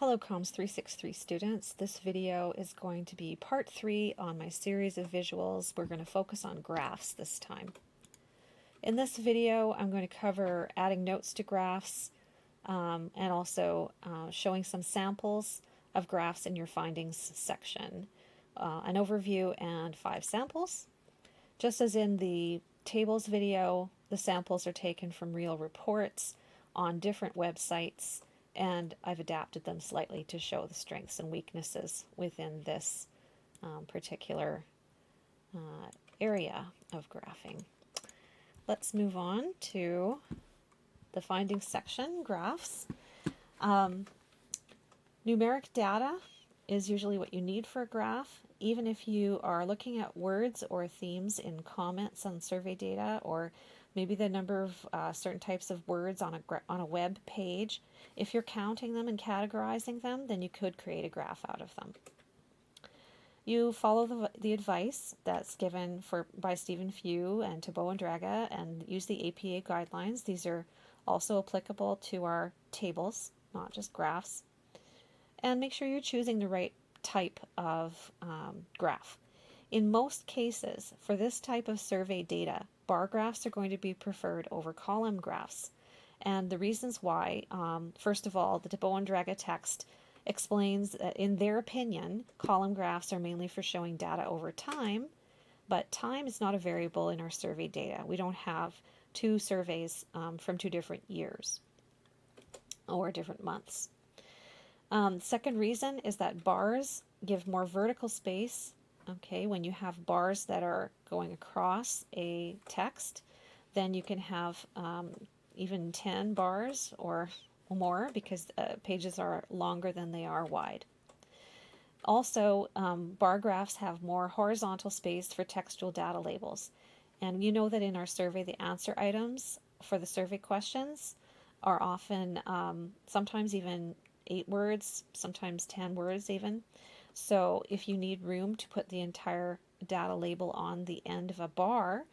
Hello Comms 363 students. This video is going to be part 3 on my series of visuals. We're going to focus on graphs this time. In this video I'm going to cover adding notes to graphs and also showing some samples of graphs in your findings section. An overview and 5 samples. Just as in the tables video, the samples are taken from real reports on different websites, and I've adapted them slightly to show the strengths and weaknesses within this particular area of graphing. Let's move on to the findings section, graphs. Numeric data is usually what you need for a graph, even if you are looking at words or themes in comments on survey data, or maybe the number of certain types of words on a web page. If you're counting them and categorizing them, then you could create a graph out of them. You follow the advice that's given by Stephen Few and Tabo and Draga, and use the APA guidelines. These are also applicable to our tables, not just graphs. And make sure you're choosing the right type of graph. In most cases, for this type of survey data, bar graphs are going to be preferred over column graphs. And the reasons why, first of all, the Tabo and Draga text explains that in their opinion, column graphs are mainly for showing data over time, but time is not a variable in our survey data. We don't have two surveys from 2 different years or different months. Second reason is that bars give more vertical space. Okay, when you have bars that are going across a text, then you can have even 10 bars or more, because pages are longer than they are wide. Also, bar graphs have more horizontal space for textual data labels. And you know that in our survey, the answer items for the survey questions are often sometimes even 8 words, sometimes 10 words even. So if you need room to put the entire data label on the end of a bar,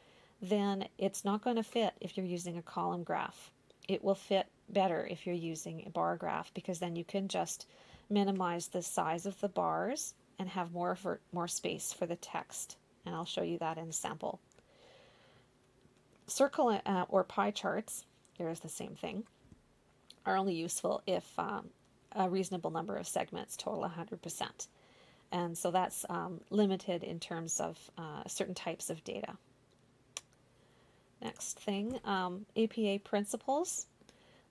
then it's not going to fit if you're using a column graph. It will fit better if you're using a bar graph, because then you can just minimize the size of the bars and have more space for the text. And I'll show you that in a sample. Circle or pie charts, there's the same thing, are only useful if a reasonable number of segments total 100%. And so that's limited in terms of certain types of data. Next thing, APA principles.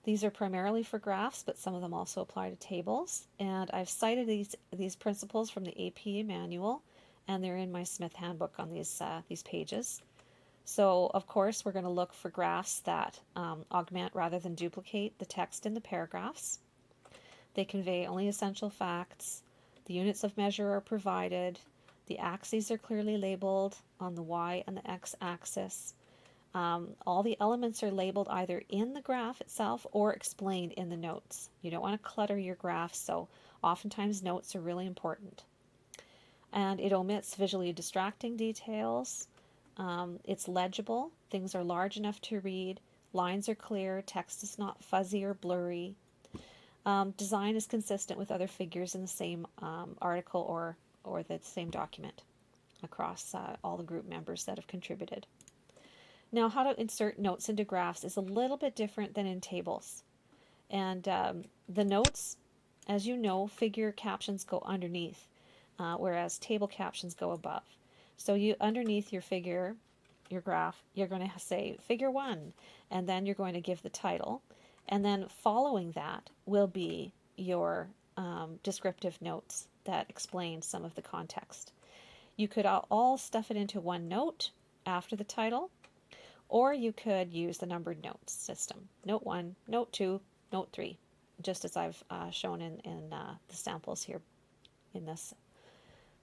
These are primarily for graphs, but some of them also apply to tables. And I've cited these principles from the APA manual, and they're in my Smith handbook on these pages. So, of course, we're going to look for graphs that augment rather than duplicate the text in the paragraphs. They convey only essential facts. The units of measure are provided. The axes are clearly labeled on the Y and the X axis. All the elements are labeled either in the graph itself or explained in the notes. You don't want to clutter your graph, so oftentimes notes are really important. And it omits visually distracting details. It's legible. Things are large enough to read. Lines are clear. Text is not fuzzy or blurry. Design is consistent with other figures in the same article or the same document across all the group members that have contributed. Now, how to insert notes into graphs is a little bit different than in tables. And the notes, as you know, figure captions go underneath, whereas table captions go above. So you underneath your figure, your graph, you're going to say figure 1, and then you're going to give the title. And then following that will be your descriptive notes that explain some of the context. You could all stuff it into one note after the title, or you could use the numbered notes system. Note 1, note 2, note 3, just as I've shown in the samples here in this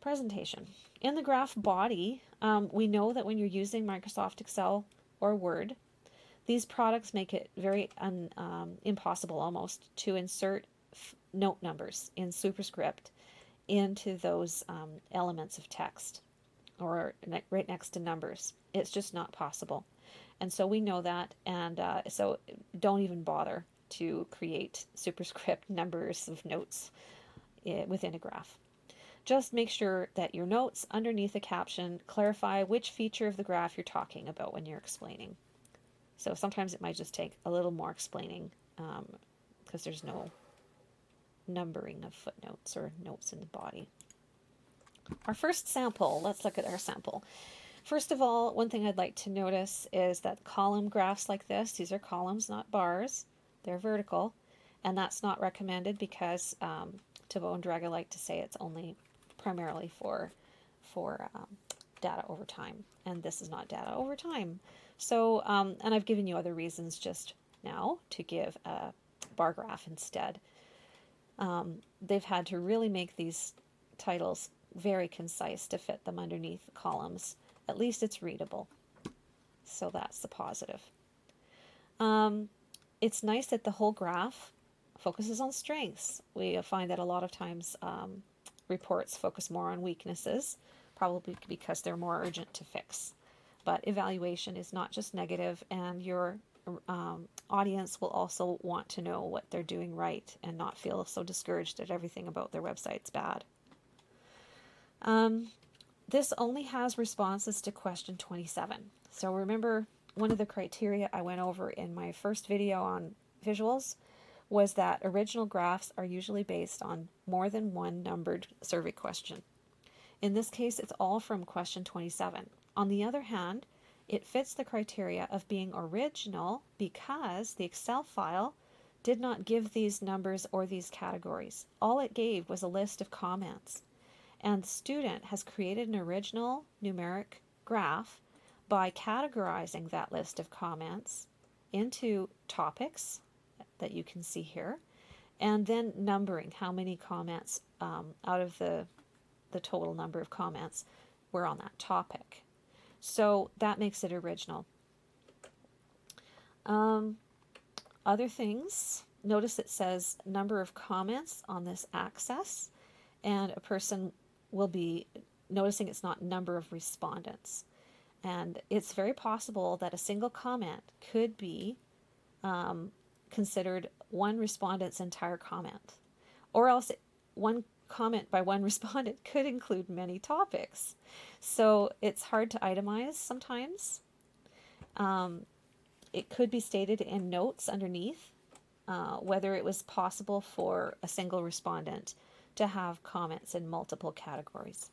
presentation. In the graph body, we know that when you're using Microsoft Excel or Word, these products make it very impossible almost to insert note numbers in superscript into those elements of text or right next to numbers. It's just not possible. And so we know that, and so don't even bother. to create superscript numbers of notes within a graph. Just make sure that your notes underneath the caption clarify which feature of the graph you're talking about when you're explaining. So sometimes it might just take a little more explaining because there's no numbering of footnotes or notes in the body. Our first sample, let's look at our sample. First of all, one thing I'd like to notice is that column graphs like this, these are columns, not bars, they're vertical, and that's not recommended because Thibault and Draga like to say it's only primarily for data over time, and this is not data over time. So, and I've given you other reasons just now to give a bar graph instead. They've had to really make these titles very concise to fit them underneath the columns. At least it's readable. So that's the positive. It's nice that the whole graph focuses on strengths. We find that a lot of times reports focus more on weaknesses, probably because they're more urgent to fix. But evaluation is not just negative, and your audience will also want to know what they're doing right and not feel so discouraged that everything about their website's bad. This only has responses to question 27. So remember, one of the criteria I went over in my first video on visuals was that original graphs are usually based on more than one numbered survey question. In this case, it's all from question 27. On the other hand, it fits the criteria of being original because the Excel file did not give these numbers or these categories. All it gave was a list of comments. And the student has created an original numeric graph by categorizing that list of comments into topics that you can see here, and then numbering how many comments out of the total number of comments were on that topic. So that makes it original. Other things, notice it says number of comments on this axis, and a person will be noticing it's not number of respondents. And it's very possible that a single comment could be considered one respondent's entire comment. Or else one comment by one respondent could include many topics. So it's hard to itemize sometimes. It could be stated in notes underneath whether it was possible for a single respondent to have comments in multiple categories.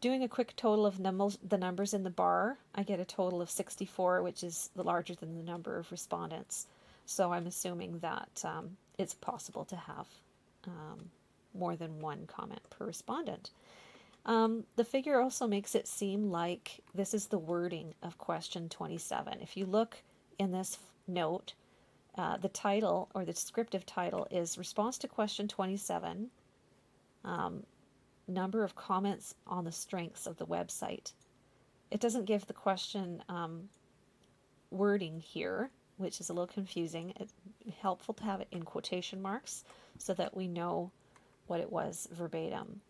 Doing a quick total of the numbers in the bar, I get a total of 64, which is larger than the number of respondents. So I'm assuming that it's possible to have more than one comment per respondent. The figure also makes it seem like this is the wording of question 27. If you look in this note, the title or the descriptive title is Response to Question 27, number of comments on the strengths of the website. It doesn't give the question wording here, which is a little confusing. It's helpful to have it in quotation marks so that we know what it was verbatim.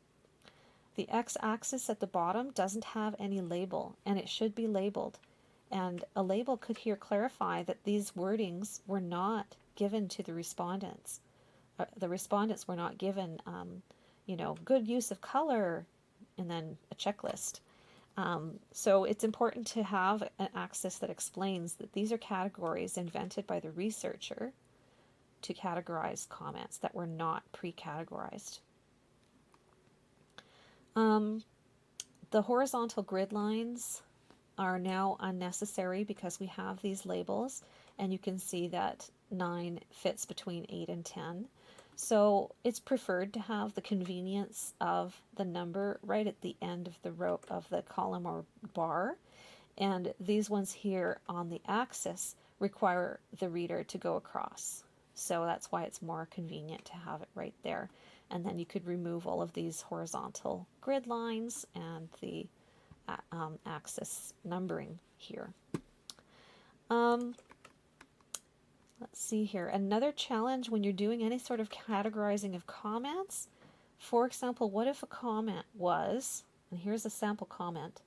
The x-axis at the bottom doesn't have any label, and it should be labeled. And a label could here clarify that these wordings were not given to the respondents. The respondents were not given, good use of color, and then a checklist. So it's important to have an axis that explains that these are categories invented by the researcher to categorize comments that were not pre-categorized. The horizontal grid lines are now unnecessary because we have these labels, and you can see that 9 fits between 8 and 10. So it's preferred to have the convenience of the number right at the end of the row of the column or bar, and these ones here on the axis require the reader to go across. So that's why it's more convenient to have it right there. And then you could remove all of these horizontal grid lines and the axis numbering here. Let's see here. Another challenge when you're doing any sort of categorizing of comments, for example, what if a comment was, and here's a sample comment,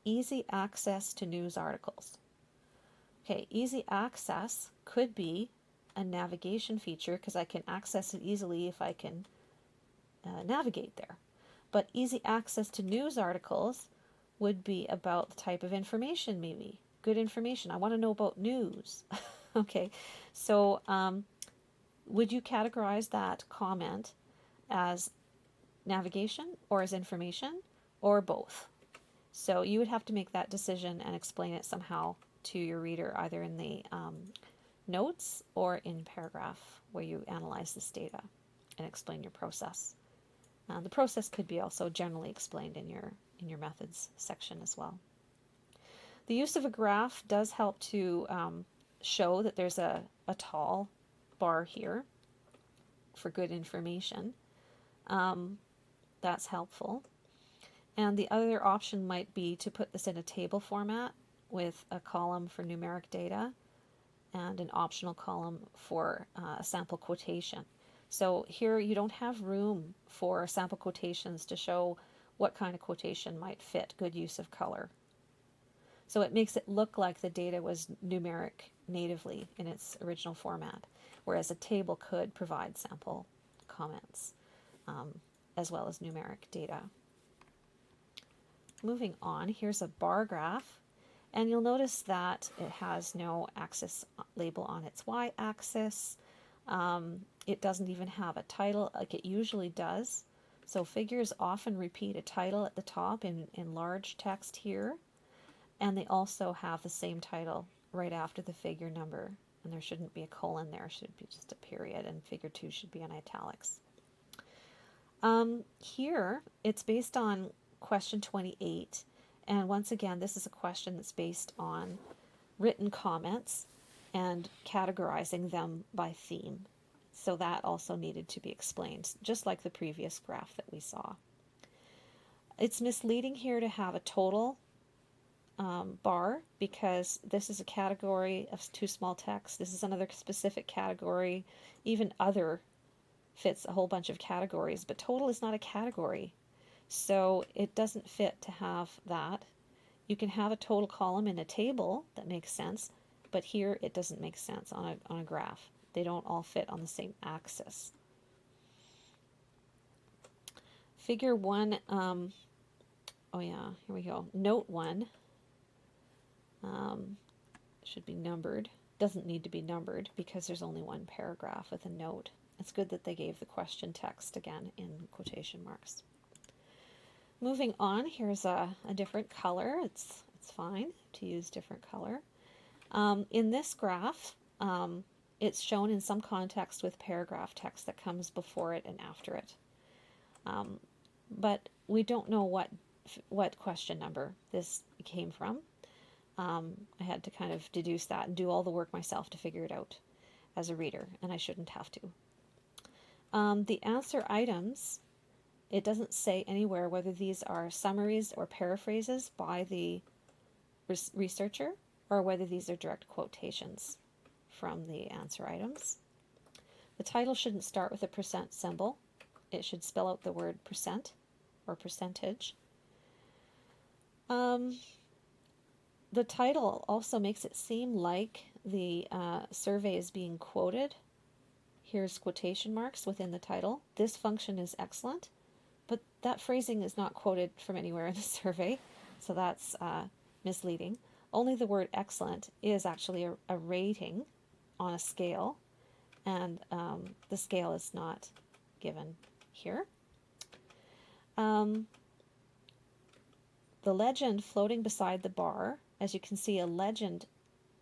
easy access to news articles. Okay, easy access could be a navigation feature because I can access it easily if I can navigate there. But easy access to news articles would be about the type of information, maybe. Good information. I want to know about news. Okay, so would you categorize that comment as navigation or as information or both? So you would have to make that decision and explain it somehow to your reader, either in the notes or in paragraph where you analyze this data and explain your process. The process could be also generally explained in your methods section as well. The use of a graph does help to show that there's a tall bar here for good information. That's helpful. And the other option might be to put this in a table format with a column for numeric data and an optional column for a sample quotation. So here you don't have room for sample quotations to show what kind of quotation might fit good use of color. So it makes it look like the data was numeric natively in its original format, whereas a table could provide sample comments as well as numeric data. Moving on, here's a bar graph, and you'll notice that it has no axis label on its y-axis. It doesn't even have a title like it usually does. So figures often repeat a title at the top in large text here, and they also have the same title right after the figure number, and there shouldn't be a colon there, it should be just a period, and figure 2 should be in italics. Here, it's based on question 28, and once again, this is a question that's based on written comments and categorizing them by theme. So that also needed to be explained, just like the previous graph that we saw. It's misleading here to have a total bar because this is a category of too small text. This is another specific category. Even other fits a whole bunch of categories, but total is not a category. So it doesn't fit to have that. You can have a total column in a table that makes sense, but here it doesn't make sense on a graph. They don't all fit on the same axis. Figure 1, oh yeah, here we go. Note 1 should be numbered. Doesn't need to be numbered because there's only one paragraph with a note. It's good that they gave the question text again in quotation marks. Moving on, here's a different color. It's fine to use different color. In this graph, it's shown in some context with paragraph text that comes before it and after it. But we don't know what question number this came from. I had to kind of deduce that and do all the work myself to figure it out as a reader, and I shouldn't have to. The answer items, it doesn't say anywhere whether these are summaries or paraphrases by the researcher or whether these are direct quotations from the answer items. The title shouldn't start with a percent symbol. It should spell out the word percent or percentage. The title also makes it seem like the survey is being quoted. Here's quotation marks within the title. This function is excellent, but that phrasing is not quoted from anywhere in the survey, so that's misleading. Only the word excellent is actually a rating on a scale, and the scale is not given here. The legend floating beside the bar, as you can see, a legend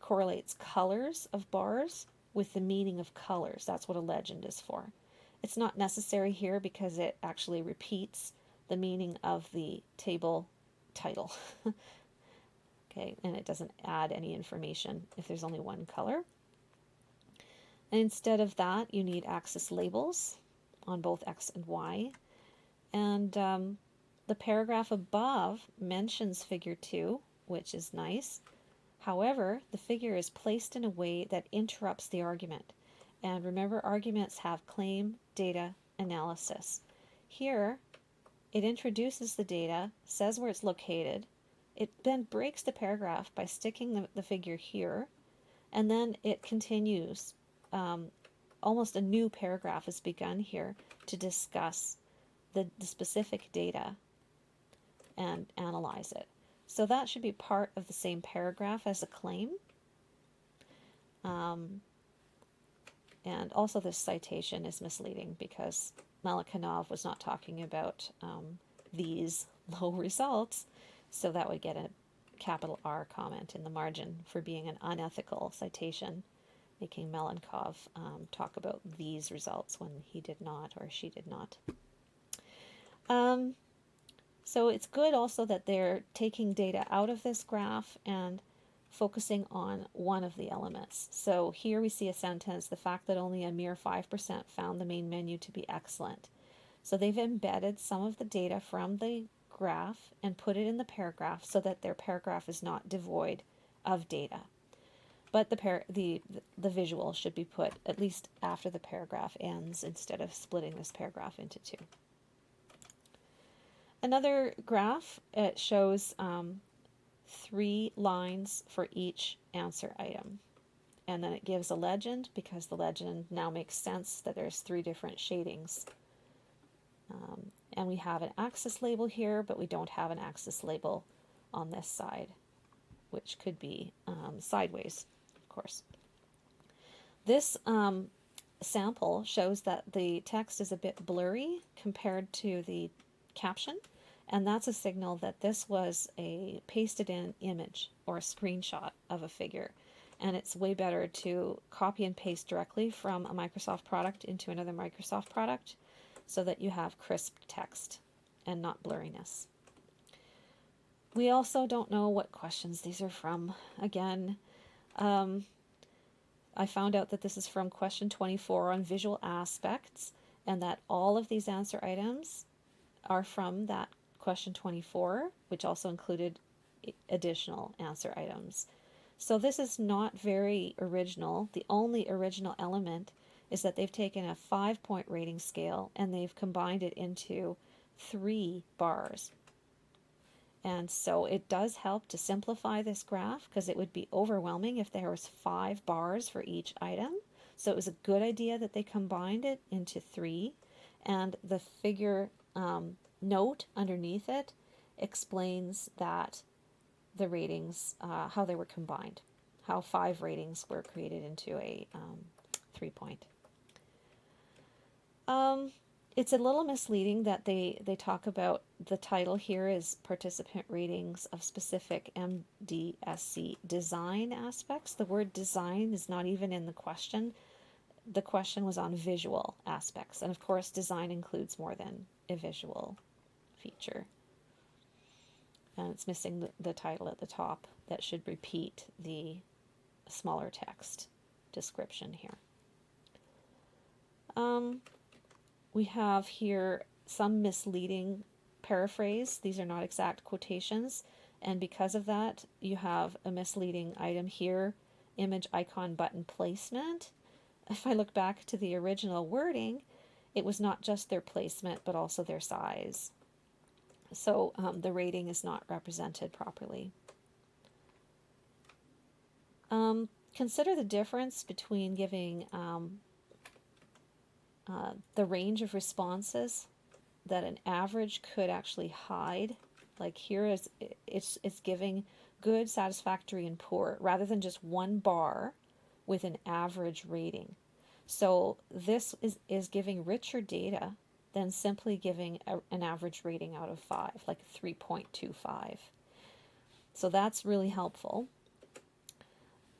correlates colors of bars with the meaning of colors. That's what a legend is for. It's not necessary here because it actually repeats the meaning of the table title. Okay, and it doesn't add any information if there's only one color. And instead of that, you need axis labels on both X and Y. And the paragraph above mentions figure 2, which is nice. However, the figure is placed in a way that interrupts the argument. And remember, arguments have claim, data, analysis. Here, it introduces the data, says where it's located. It then breaks the paragraph by sticking the figure here, and then it continues almost a new paragraph is begun here to discuss the specific data and analyze it. So that should be part of the same paragraph as a claim. And also this citation is misleading because Malakanov was not talking about these low results, so that would get a capital R comment in the margin for being an unethical citation, making Malankov talk about these results when he did not or she did not. So it's good also that they're taking data out of this graph and focusing on one of the elements. So here we see a sentence, the fact that only a mere 5% found the main menu to be excellent. So they've embedded some of the data from the graph and put it in the paragraph so that their paragraph is not devoid of data. But the visual should be put at least after the paragraph ends instead of splitting this paragraph into two. Another graph, it shows 3 lines for each answer item. And then it gives a legend because the legend now makes sense that there's 3 different shadings. And we have an axis label here, but we don't have an axis label on this side, which could be sideways, of course. This sample shows that the text is a bit blurry compared to the caption, and that's a signal that this was a pasted in image or a screenshot of a figure. And it's way better to copy and paste directly from a Microsoft product into another Microsoft product so that you have crisp text and not blurriness. We also don't know what questions these are from. Again, I found out that this is from question 24 on visual aspects, and that all of these answer items are from that question 24, which also included additional answer items. So this is not very original. The only original element is that they've taken a 5-point rating scale and they've combined it into 3 bars. And so it does help to simplify this graph because it would be overwhelming if there was 5 bars for each item. So it was a good idea that they combined it into 3, and the figure note underneath it explains that the ratings, how they were combined, how 5 ratings were created into a 3-point. It's a little misleading that they talk about the title here is participant ratings of specific MDSC design aspects. The word design is not even in the question. The question was on visual aspects, and of course design includes more than a visual feature. And it's missing the title at the top that should repeat the smaller text description here. We have here some misleading paraphrase. These are not exact quotations, and because of that you have a misleading item here, image icon button placement. If I look back to the original wording, it was not just their placement but also their size. So the rating is not represented properly. Consider the difference between giving the range of responses that an average could actually hide. Like here is it's giving good, satisfactory, and poor rather than just one bar with an average rating. So this is giving richer data than simply giving an average rating out of 5, like 3.25. So that's really helpful.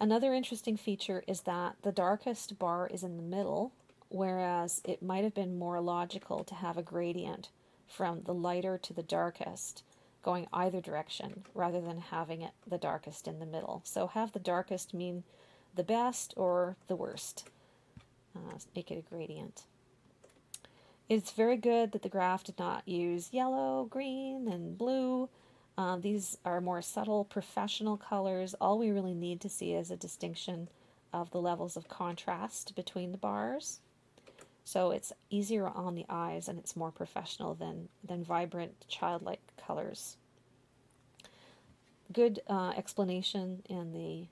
Another interesting feature is that the darkest bar is in the middle, whereas it might have been more logical to have a gradient from the lighter to the darkest going either direction rather than having it the darkest in the middle. So have the darkest mean the best or the worst. Make it a gradient. It's very good that the graph did not use yellow, green, and blue. These are more subtle professional colors. All we really need to see is a distinction of the levels of contrast between the bars. So it's easier on the eyes and it's more professional than vibrant childlike colors. Good explanation in the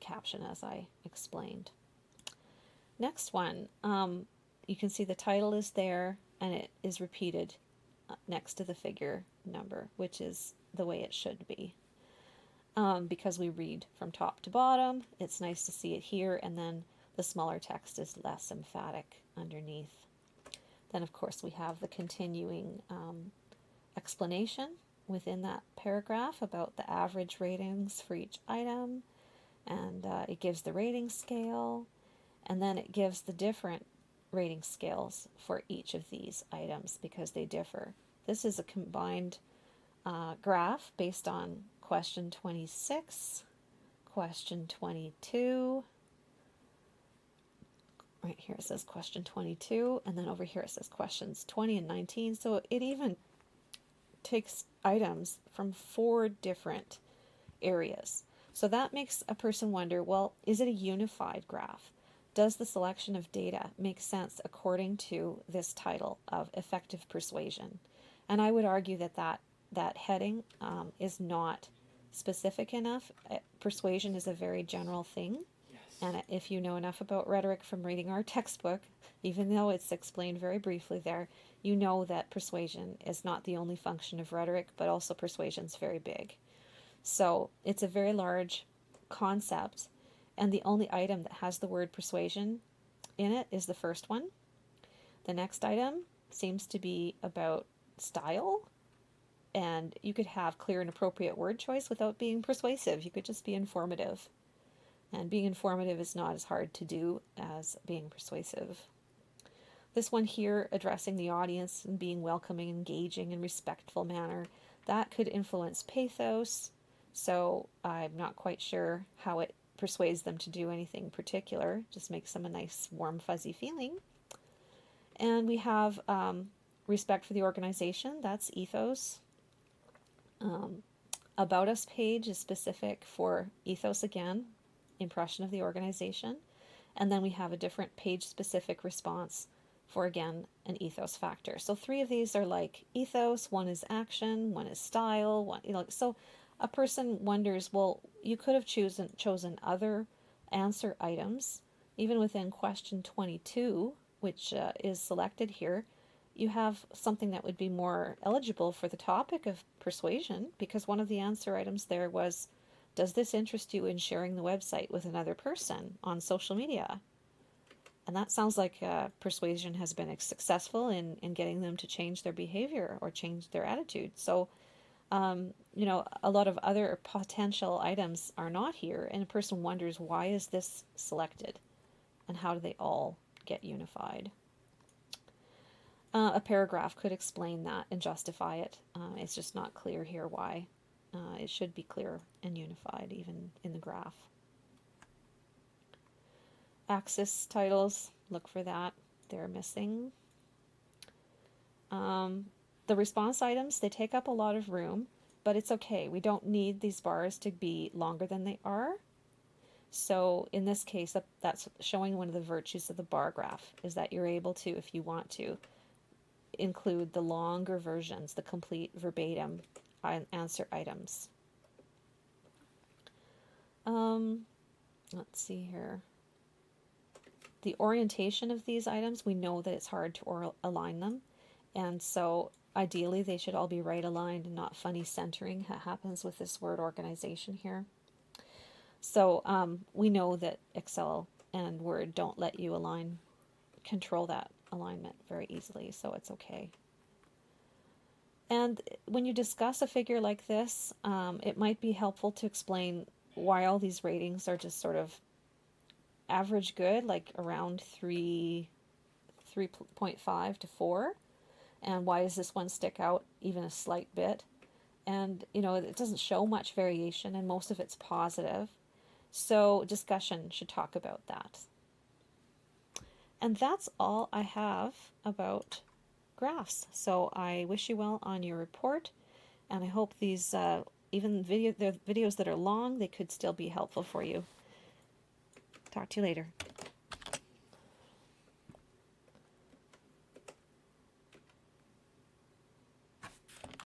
caption as I explained. Next one, you can see the title is there and it is repeated next to the figure number, which is the way it should be. Because we read from top to bottom, it's nice to see it here, and then the smaller text is less emphatic underneath. Then, of course, we have the continuing explanation within that paragraph about the average ratings for each item, and it gives the rating scale, and then it gives the different rating scales for each of these items because they differ. This is a combined graph based on question 26, question 22. Right here it says question 22, and then over here it says questions 20 and 19. So it even takes items from 4 different areas. So that makes a person wonder, well, is it a unified graph? Does the selection of data make sense according to this title of effective persuasion? And I would argue that that heading is not specific enough. Persuasion is a very general thing. Yes. And if you know enough about rhetoric from reading our textbook, even though it's explained very briefly there, you know that persuasion is not the only function of rhetoric, but also persuasion is very big. So it's a very large concept, and the only item that has the word persuasion in it is the first one. The next item seems to be about style, and you could have clear and appropriate word choice without being persuasive. You could just be informative. And being informative is not as hard to do as being persuasive. This one here, addressing the audience and being welcoming, engaging, and respectful manner, that could influence pathos. So I'm not quite sure how it persuades them to do anything particular. Just makes them a nice, warm, fuzzy feeling. And we have respect for the organization. That's ethos. About Us page is specific for ethos again, impression of the organization. And then we have a different page-specific response for, again, an ethos factor. So 3 of these are like ethos, 1 is action, 1 is style, 1, so a person wonders, well, you could have chosen other answer items. Even within question 22, which is selected here, you have something that would be more eligible for the topic of persuasion, because one of the answer items there was, does this interest you in sharing the website with another person on social media? And that sounds like persuasion has been successful in getting them to change their behavior or change their attitude. So, a lot of other potential items are not here, and a person wonders, why is this selected? And how do they all get unified? A paragraph could explain that and justify it. It's just not clear here why. It should be clear and unified, even in the graph. Axis titles, look for that. They're missing. The response items, they take up a lot of room, but it's okay. We don't need these bars to be longer than they are. So in this case, that's showing one of the virtues of the bar graph, is that you're able to, if you want to, include the longer versions, the complete verbatim answer items. Let's see here. The orientation of these items, we know that it's hard to align them, and so ideally they should all be right aligned and not funny centering. That happens with this word organization here. So we know that Excel and Word don't let you control that alignment very easily, so it's okay. And when you discuss a figure like this, it might be helpful to explain why all these ratings are just sort of average good, like around 3.5 to 4. And why does this one stick out even a slight bit? And, it doesn't show much variation, and most of it's positive. So discussion should talk about that. And that's all I have about graphs. So I wish you well on your report, and I hope these, even the videos that are long, they could still be helpful for you. Talk to you later.